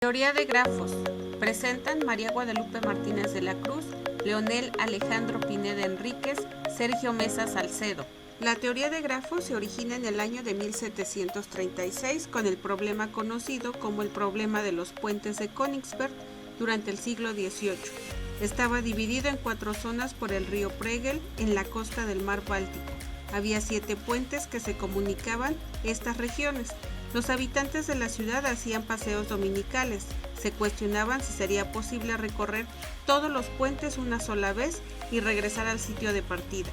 Teoría de grafos. Presentan María Guadalupe Martínez de la Cruz, Leonel Alejandro Pineda Enríquez, Sergio Mesa Salcedo. La teoría de grafos se origina en el año de 1736 con el problema conocido como el problema de los puentes de Königsberg durante el siglo XVIII. Estaba dividido en 4 zonas por el río Pregel en la costa del mar Báltico. Había 7 puentes que se comunicaban estas regiones. Los habitantes de la ciudad hacían paseos dominicales. Se cuestionaban si sería posible recorrer todos los puentes una sola vez y regresar al sitio de partida.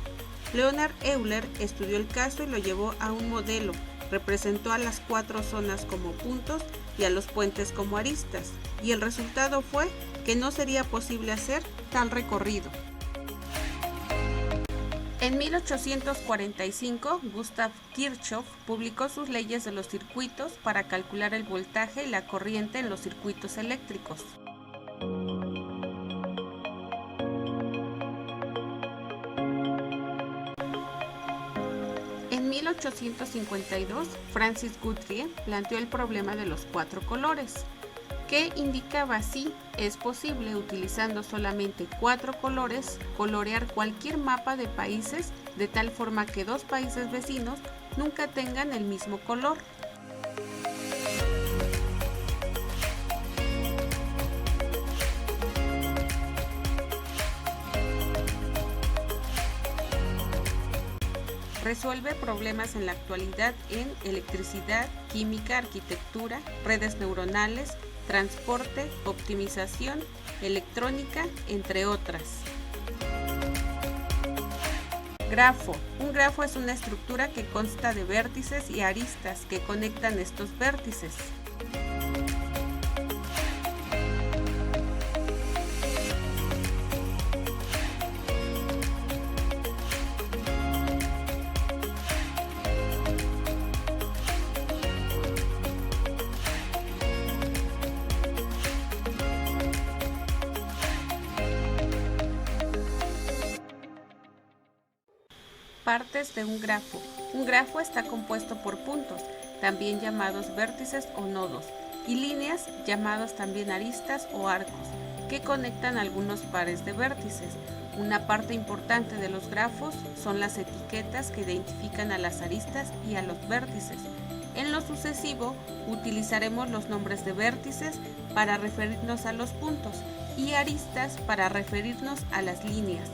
Leonhard Euler estudió el caso y lo llevó a un modelo. Representó a las 4 zonas como puntos y a los puentes como aristas, y el resultado fue que no sería posible hacer tal recorrido. En 1845, Gustav Kirchhoff publicó sus leyes de los circuitos para calcular el voltaje y la corriente en los circuitos eléctricos. En 1852, Francis Guthrie planteó el problema de los 4 colores, que indicaba si es posible, utilizando solamente 4 colores, colorear cualquier mapa de países de tal forma que 2 países vecinos nunca tengan el mismo color. Resuelve problemas en la actualidad en electricidad, química, arquitectura, redes neuronales, transporte, optimización, electrónica, entre otras. Grafo. Un grafo es una estructura que consta de vértices y aristas que conectan estos vértices. Partes de un grafo. Un grafo está compuesto por puntos, también llamados vértices o nodos, y líneas, llamadas también aristas o arcos, que conectan algunos pares de vértices. Una parte importante de los grafos son las etiquetas que identifican a las aristas y a los vértices. En lo sucesivo, utilizaremos los nombres de vértices para referirnos a los puntos y aristas para referirnos a las líneas.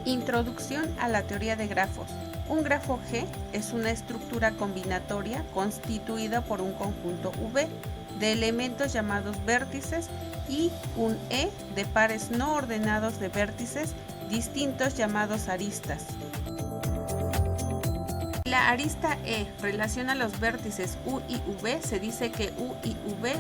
Introducción a la teoría de grafos. Un grafo G es una estructura combinatoria constituida por un conjunto V de elementos llamados vértices y un E de pares no ordenados de vértices distintos llamados aristas. La arista E relaciona los vértices U y V. Se dice que U y V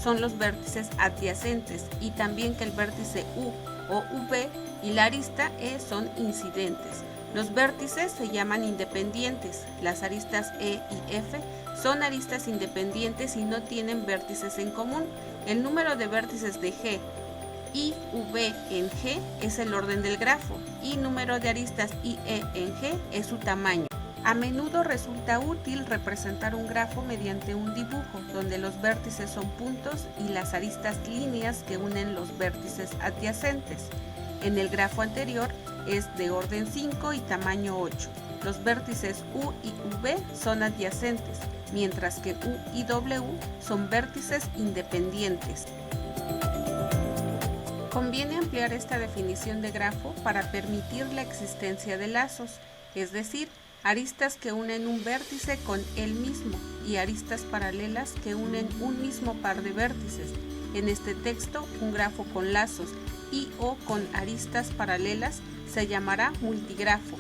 son los vértices adyacentes y también que el vértice U o V y la arista E son incidentes. Los vértices se llaman independientes. Las aristas E y F son aristas independientes y no tienen vértices en común. El número de vértices de G y V en G es el orden del grafo y número de aristas IE en G es su tamaño. A menudo resulta útil representar un grafo mediante un dibujo, donde los vértices son puntos y las aristas líneas que unen los vértices adyacentes. En el grafo anterior es de orden 5 y tamaño 8. Los vértices U y V son adyacentes, mientras que U y W son vértices independientes. Conviene ampliar esta definición de grafo para permitir la existencia de lazos, es decir, aristas que unen un vértice con él mismo y aristas paralelas que unen un mismo par de vértices. En este texto, un grafo con lazos y o con aristas paralelas se llamará multigrafo.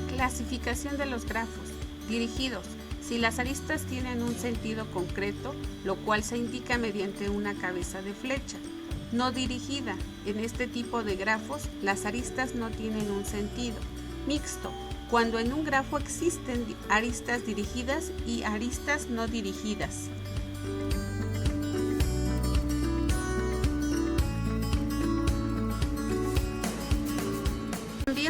Clasificación de los grafos. Dirigidos. Si las aristas tienen un sentido concreto, lo cual se indica mediante una cabeza de flecha. No dirigida. En este tipo de grafos, las aristas no tienen un sentido. Mixto. Cuando en un grafo existen aristas dirigidas y aristas no dirigidas.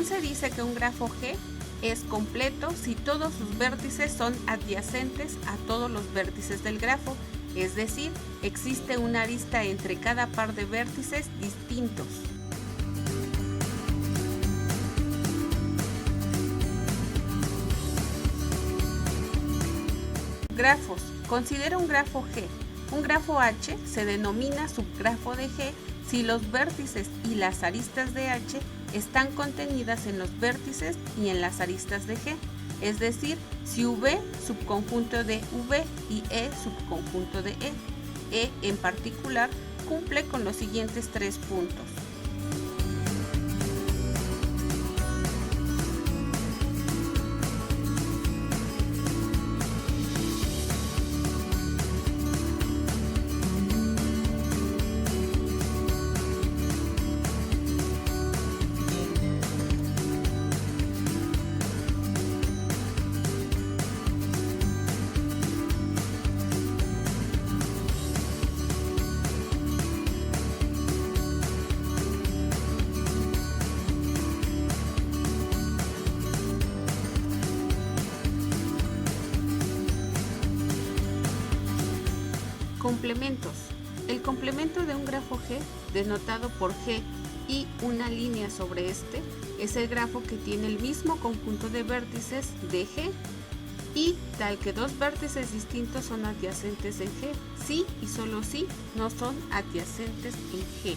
También se dice que un grafo G es completo si todos sus vértices son adyacentes a todos los vértices del grafo, es decir, existe una arista entre cada par de vértices distintos. Grafos. Considera un grafo G. Un grafo H se denomina subgrafo de G si los vértices y las aristas de H están contenidas en los vértices y en las aristas de G, es decir, si V subconjunto de V y E subconjunto de E. E en particular cumple con los siguientes tres puntos. Complementos. El complemento de un grafo G, denotado por G y una línea sobre este, es el grafo que tiene el mismo conjunto de vértices de G y tal que dos vértices distintos son adyacentes en G, si y solo si no son adyacentes en G.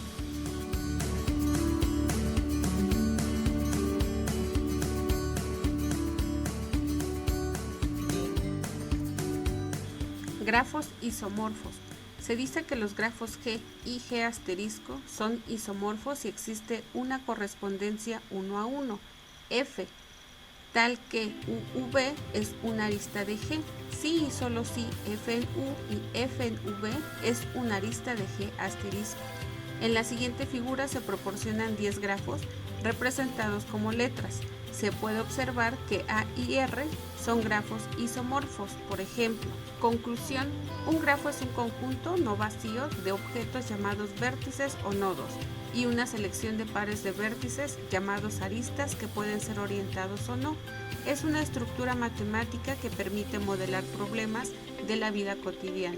Grafos isomorfos. Se dice que los grafos G y G asterisco son isomorfos si existe una correspondencia 1 a 1, F, tal que UV es una arista de G, si y solo si F en U y F en V es una arista de G asterisco. En la siguiente figura se proporcionan 10 grafos representados como letras. Se puede observar que A y R son grafos isomorfos. Por ejemplo, conclusión, un grafo es un conjunto no vacío de objetos llamados vértices o nodos y una selección de pares de vértices llamados aristas que pueden ser orientados o no. Es una estructura matemática que permite modelar problemas de la vida cotidiana.